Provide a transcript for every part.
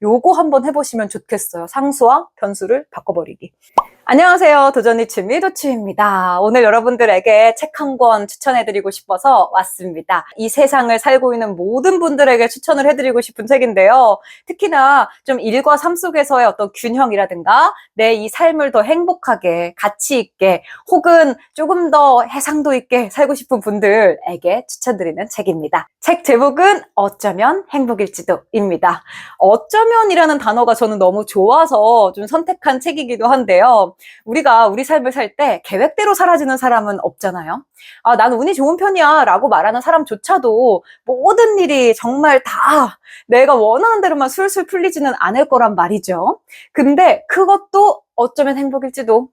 요거 한번 해보시면 좋겠어요. 상수와 변수를 바꿔버리기. 안녕하세요. 도전이 취미 도취입니다. 오늘 여러분들에게 책 한 권 추천해드리고 싶어서 왔습니다. 이 세상을 살고 있는 모든 분들에게 추천을 해드리고 싶은 책인데요. 특히나 좀 일과 삶 속에서의 어떤 균형이라든가 내 이 삶을 더 행복하게, 가치 있게, 혹은 조금 더 해상도 있게 살고 싶은 분들에게 추천드리는 책입니다. 책 제목은 어쩌면 행복일지도입니다. 어쩌면이라는 단어가 저는 너무 좋아서 좀 선택한 책이기도 한데요. 우리가 우리 삶을 살 때 계획대로 사라지는 사람은 없잖아요. 아, 나는 운이 좋은 편이야 라고 말하는 사람조차도 모든 일이 정말 다 내가 원하는 대로만 술술 풀리지는 않을 거란 말이죠. 근데 그것도 어쩌면 행복일지도.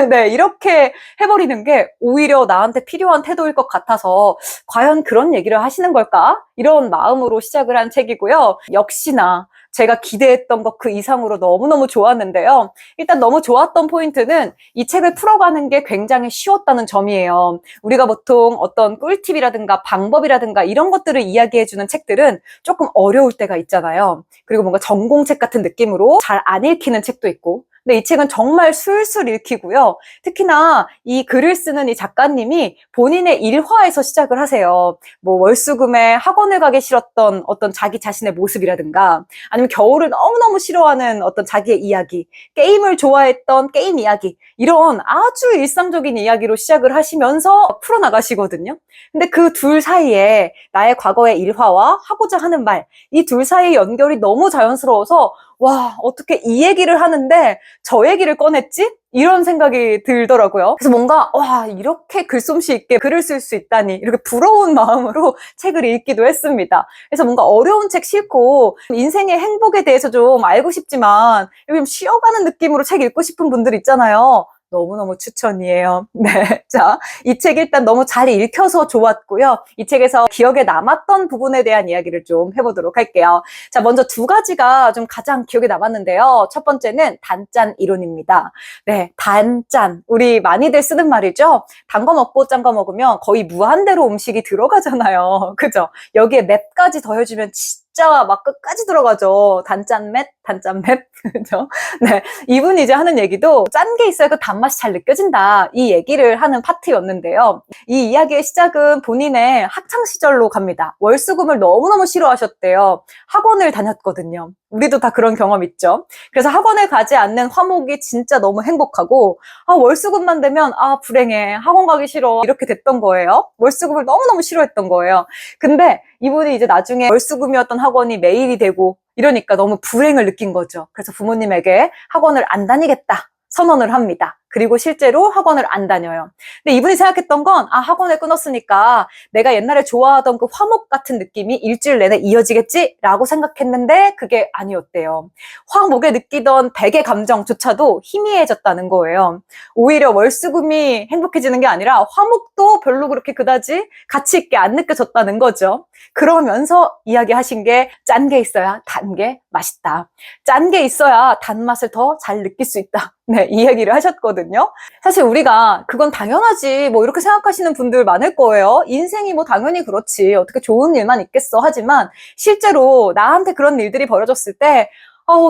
네, 이렇게 해버리는 게 오히려 나한테 필요한 태도일 것 같아서 과연 그런 얘기를 하시는 걸까? 이런 마음으로 시작을 한 책이고요. 역시나 제가 기대했던 것 그 이상으로 너무너무 좋았는데요. 일단 너무 좋았던 포인트는 이 책을 풀어가는 게 굉장히 쉬웠다는 점이에요. 우리가 보통 어떤 꿀팁이라든가 방법이라든가 이런 것들을 이야기해주는 책들은 조금 어려울 때가 있잖아요. 그리고 뭔가 전공책 같은 느낌으로 잘 안 읽히는 책도 있고, 근데 이 책은 정말 술술 읽히고요. 특히나 이 글을 쓰는 이 작가님이 본인의 일화에서 시작을 하세요. 뭐 월수금에 학원을 가기 싫었던 어떤 자기 자신의 모습이라든가, 아니면 겨울을 너무너무 싫어하는 어떤 자기의 이야기, 게임을 좋아했던 게임 이야기, 이런 아주 일상적인 이야기로 시작을 하시면서 풀어나가시거든요. 근데 그 둘 사이에 나의 과거의 일화와 하고자 하는 말, 이 둘 사이의 연결이 너무 자연스러워서 와, 어떻게 이 얘기를 하는데 저 얘기를 꺼냈지? 이런 생각이 들더라고요. 그래서 뭔가 와, 이렇게 글솜씨 있게 글을 쓸 수 있다니 이렇게 부러운 마음으로 책을 읽기도 했습니다. 그래서 뭔가 어려운 책 싫고 인생의 행복에 대해서 좀 알고 싶지만 좀 쉬어가는 느낌으로 책 읽고 싶은 분들 있잖아요. 너무너무 추천이에요. 네. 자, 이 책 일단 너무 잘 읽혀서 좋았고요. 이 책에서 기억에 남았던 부분에 대한 이야기를 좀 해보도록 할게요. 자, 먼저 두 가지가 좀 가장 기억에 남았는데요. 첫 번째는 단짠 이론입니다. 네, 단짠. 우리 많이들 쓰는 말이죠. 단 거 먹고 짠 거 먹으면 거의 무한대로 음식이 들어가잖아요. 그죠? 여기에 맵까지 더해주면 진짜 막 끝까지 들어가죠. 단짠 맵, 단짠 맵. 그죠? 네. 이분이 이제 하는 얘기도 짠 게 있어야 그 단맛이 잘 느껴진다. 이 얘기를 하는 파트였는데요. 이 이야기의 시작은 본인의 학창 시절로 갑니다. 월수금을 너무너무 싫어하셨대요. 학원을 다녔거든요. 우리도 다 그런 경험 있죠. 그래서 학원을 가지 않는 화목이 진짜 너무 행복하고, 아, 월수금만 되면 아, 불행해. 학원 가기 싫어. 이렇게 됐던 거예요. 월수금을 너무너무 싫어했던 거예요. 근데 이분이 이제 나중에 월수금이었던 학원이 매일이 되고 이러니까 너무 불행을 느낀 거죠. 그래서 부모님에게 학원을 안 다니겠다 선언을 합니다. 그리고 실제로 학원을 안 다녀요. 근데 이분이 생각했던 건, 아, 학원을 끊었으니까 내가 옛날에 좋아하던 그 화목 같은 느낌이 일주일 내내 이어지겠지라고 생각했는데 그게 아니었대요. 화목에 느끼던 백의 감정조차도 희미해졌다는 거예요. 오히려 월수금이 행복해지는 게 아니라 화목도 별로 그렇게 그다지 가치 있게 안 느껴졌다는 거죠. 그러면서 이야기하신 게 짠 게 있어야 단 게 맛있다. 짠 게 있어야 단맛을 더 잘 느낄 수 있다. 네, 이 얘기를 하셨거든요. 사실 우리가 그건 당연하지 뭐 이렇게 생각하시는 분들 많을 거예요. 인생이 뭐 당연히 그렇지 어떻게 좋은 일만 있겠어 하지만 실제로 나한테 그런 일들이 벌어졌을 때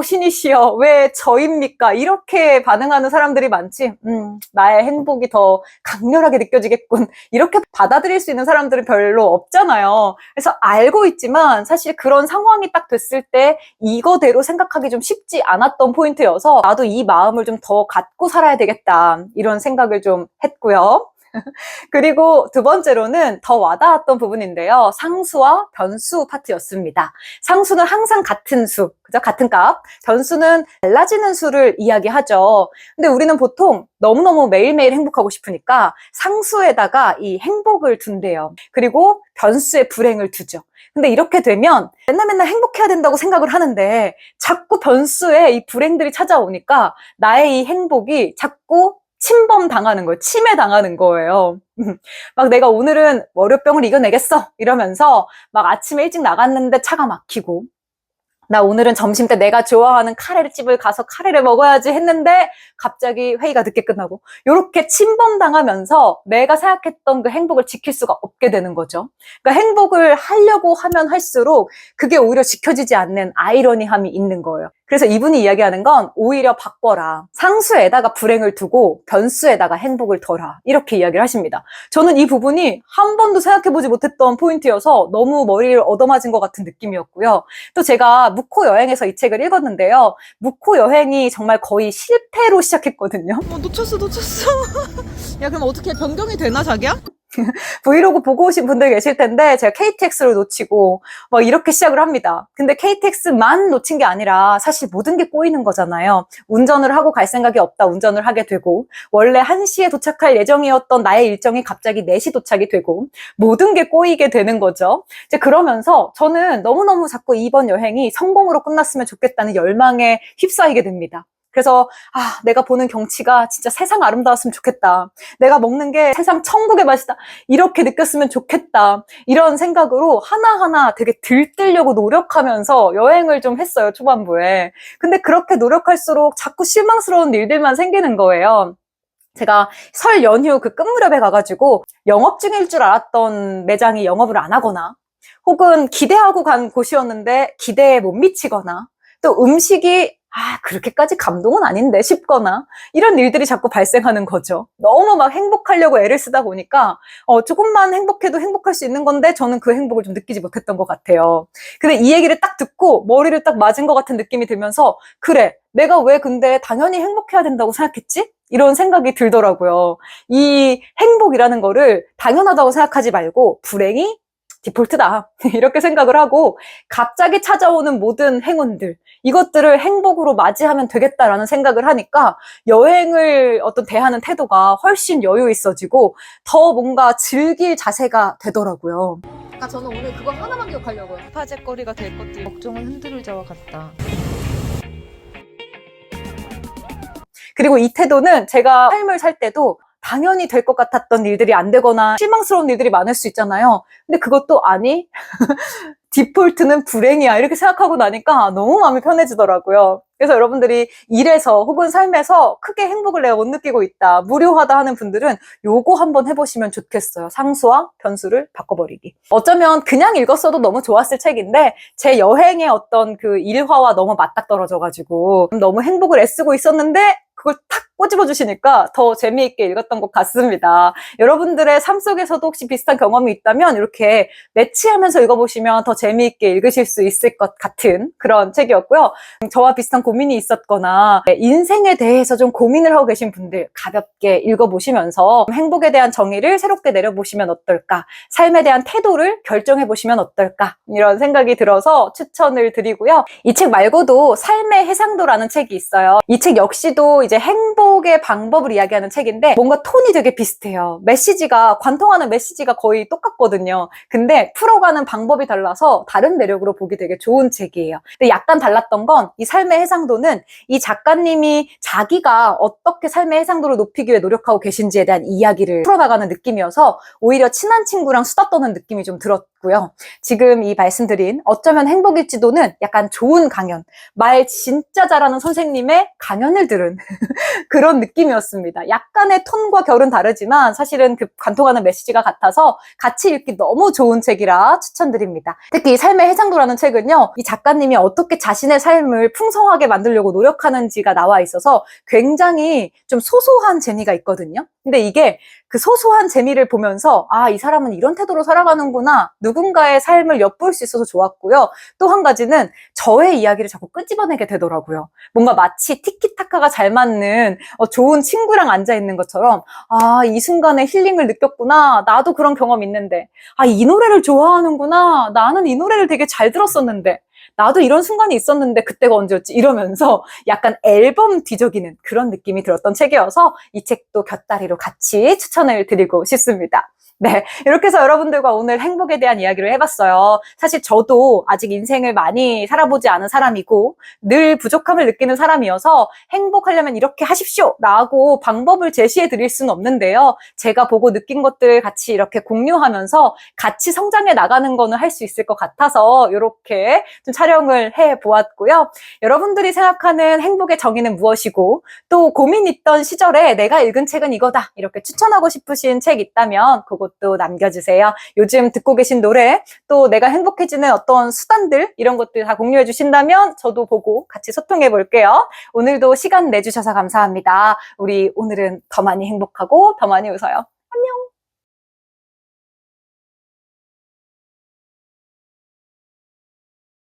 신이시여 왜 저입니까? 이렇게 반응하는 사람들이 많지. 나의 행복이 더 강렬하게 느껴지겠군. 이렇게 받아들일 수 있는 사람들은 별로 없잖아요. 그래서 알고 있지만 사실 그런 상황이 딱 됐을 때 이거대로 생각하기 좀 쉽지 않았던 포인트여서 나도 이 마음을 좀 더 갖고 살아야 되겠다. 이런 생각을 좀 했고요. 그리고 두 번째로는 더 와닿았던 부분인데요. 상수와 변수 파트였습니다. 상수는 항상 같은 수, 그죠? 같은 값. 변수는 달라지는 수를 이야기하죠. 근데 우리는 보통 너무너무 매일매일 행복하고 싶으니까 상수에다가 이 행복을 둔대요. 그리고 변수에 불행을 두죠. 근데 이렇게 되면 맨날 행복해야 된다고 생각을 하는데 자꾸 변수에 이 불행들이 찾아오니까 나의 이 행복이 자꾸 침범당하는 거예요. 침해당하는 거예요. 막 내가 오늘은 월요병을 이겨내겠어 이러면서 막 아침에 일찍 나갔는데 차가 막히고 나 오늘은 점심 때 내가 좋아하는 카레집을 가서 카레를 먹어야지 했는데 갑자기 회의가 늦게 끝나고 이렇게 침범당하면서 내가 생각했던 그 행복을 지킬 수가 없게 되는 거죠. 그러니까 행복을 하려고 하면 할수록 그게 오히려 지켜지지 않는 아이러니함이 있는 거예요. 그래서 이분이 이야기하는 건 오히려 바꿔라. 상수에다가 불행을 두고 변수에다가 행복을 둬라. 이렇게 이야기를 하십니다. 저는 이 부분이 한 번도 생각해보지 못했던 포인트여서 너무 머리를 얻어맞은 것 같은 느낌이었고요. 또 제가 묵호 여행에서 이 책을 읽었는데요. 묵호 여행이 정말 거의 실패로 시작했거든요. 놓쳤어. 야, 그럼 어떻게 변경이 되나, 자기야? 브이로그 보고 오신 분들 계실 텐데 제가 KTX를 놓치고 막 이렇게 시작을 합니다. 근데 KTX만 놓친 게 아니라 사실 모든 게 꼬이는 거잖아요. 운전을 하고 갈 생각이 없다 운전을 하게 되고 원래 1시에 도착할 예정이었던 나의 일정이 갑자기 4시 도착이 되고 모든 게 꼬이게 되는 거죠. 이제 그러면서 저는 너무너무 자꾸 이번 여행이 성공으로 끝났으면 좋겠다는 열망에 휩싸이게 됩니다. 그래서 내가 보는 경치가 진짜 세상 아름다웠으면 좋겠다. 내가 먹는 게 세상 천국의 맛이다. 이렇게 느꼈으면 좋겠다. 이런 생각으로 하나하나 되게 들뜨려고 노력하면서 여행을 좀 했어요, 초반부에. 근데 그렇게 노력할수록 자꾸 실망스러운 일들만 생기는 거예요. 제가 설 연휴 그 끝무렵에 가가지고 영업 중일 줄 알았던 매장이 영업을 안 하거나 혹은 기대하고 간 곳이었는데 기대에 못 미치거나 또 음식이 그렇게까지 감동은 아닌데 싶거나 이런 일들이 자꾸 발생하는 거죠. 너무 막 행복하려고 애를 쓰다 보니까 조금만 행복해도 행복할 수 있는 건데 저는 그 행복을 좀 느끼지 못했던 것 같아요. 근데 이 얘기를 딱 듣고 머리를 딱 맞은 것 같은 느낌이 들면서 그래, 내가 왜 근데 당연히 행복해야 된다고 생각했지? 이런 생각이 들더라고요. 이 행복이라는 거를 당연하다고 생각하지 말고 불행이 디폴트다. 이렇게 생각을 하고 갑자기 찾아오는 모든 행운들 이것들을 행복으로 맞이하면 되겠다라는 생각을 하니까 여행을 대하는 태도가 훨씬 여유 있어지고 더 뭔가 즐길 자세가 되더라고요. 저는 오늘 그거 하나만 기억하려고요. 파제거리가 될 것들 걱정을 흔들을 자와 같다. 그리고 이 태도는 제가 삶을 살 때도 당연히 될 것 같았던 일들이 안 되거나 실망스러운 일들이 많을 수 있잖아요. 근데 그것도 아니 디폴트는 불행이야 이렇게 생각하고 나니까 너무 마음이 편해지더라고요. 그래서 여러분들이 일에서 혹은 삶에서 크게 행복을 내가 못 느끼고 있다, 무료하다 하는 분들은 요거 한번 해보시면 좋겠어요. 상수와 변수를 바꿔버리기. 어쩌면 그냥 읽었어도 너무 좋았을 책인데 제 여행의 어떤 그 일화와 너무 맞닥떨어져가지고 너무 행복을 애쓰고 있었는데 그걸 탁 꼬집어 주시니까 더 재미있게 읽었던 것 같습니다. 여러분들의 삶 속에서도 혹시 비슷한 경험이 있다면 이렇게 매치하면서 읽어보시면 더 재미있게 읽으실 수 있을 것 같은 그런 책이었고요. 저와 비슷한 고민이 있었거나 인생에 대해서 좀 고민을 하고 계신 분들 가볍게 읽어보시면서 행복에 대한 정의를 새롭게 내려보시면 어떨까, 삶에 대한 태도를 결정해보시면 어떨까 이런 생각이 들어서 추천을 드리고요. 이 책 말고도 삶의 해상도라는 책이 있어요. 이 책 역시도 이제 행복의 방법을 이야기하는 책인데 뭔가 톤이 되게 비슷해요. 관통하는 메시지가 거의 똑같거든요. 근데 풀어가는 방법이 달라서 다른 매력으로 보기 되게 좋은 책이에요. 근데 약간 달랐던 건 이 삶의 해상도는 이 작가님이 자기가 어떻게 삶의 해상도를 높이기 위해 노력하고 계신지에 대한 이야기를 풀어나가는 느낌이어서 오히려 친한 친구랑 수다 떠는 느낌이 좀 들었고요. 지금 이 말씀드린 어쩌면 행복일지도는 약간 좋은 강연, 말 진짜 잘하는 선생님의 강연을 들은 그런 느낌이었습니다. 약간의 톤과 결은 다르지만 사실은 그 관통하는 메시지가 같아서 같이 읽기 너무 좋은 책이라 추천드립니다. 특히 이 삶의 해상도라는 책은요, 이 작가님이 어떻게 자신의 삶을 풍성하게 만들려고 노력하는지가 나와 있어서 굉장히 좀 소소한 재미가 있거든요. 근데 이게 그 소소한 재미를 보면서 이 사람은 이런 태도로 살아가는구나, 누군가의 삶을 엿볼 수 있어서 좋았고요. 또 한 가지는 저의 이야기를 자꾸 끄집어내게 되더라고요. 뭔가 마치 티키타카가 잘 맞는 좋은 친구랑 앉아있는 것처럼 이 순간에 힐링을 느꼈구나, 나도 그런 경험 있는데, 이 노래를 좋아하는구나, 나는 이 노래를 되게 잘 들었었는데, 나도 이런 순간이 있었는데 그때가 언제였지? 이러면서 약간 앨범 뒤적이는 그런 느낌이 들었던 책이어서 이 책도 곁다리로 같이 추천을 드리고 싶습니다. 네, 이렇게 해서 여러분들과 오늘 행복에 대한 이야기를 해봤어요. 사실 저도 아직 인생을 많이 살아보지 않은 사람이고 늘 부족함을 느끼는 사람이어서 행복하려면 이렇게 하십시오 라고 방법을 제시해 드릴 수는 없는데요. 제가 보고 느낀 것들 같이 이렇게 공유하면서 같이 성장해 나가는 거는 할 수 있을 것 같아서 이렇게 좀 차려 촬영을 해보았고요. 여러분들이 생각하는 행복의 정의는 무엇이고 또 고민 있던 시절에 내가 읽은 책은 이거다 이렇게 추천하고 싶으신 책 있다면 그것도 남겨주세요. 요즘 듣고 계신 노래 또 내가 행복해지는 어떤 수단들 이런 것들 다 공유해 주신다면 저도 보고 같이 소통해 볼게요. 오늘도 시간 내주셔서 감사합니다. 우리 오늘은 더 많이 행복하고 더 많이 웃어요.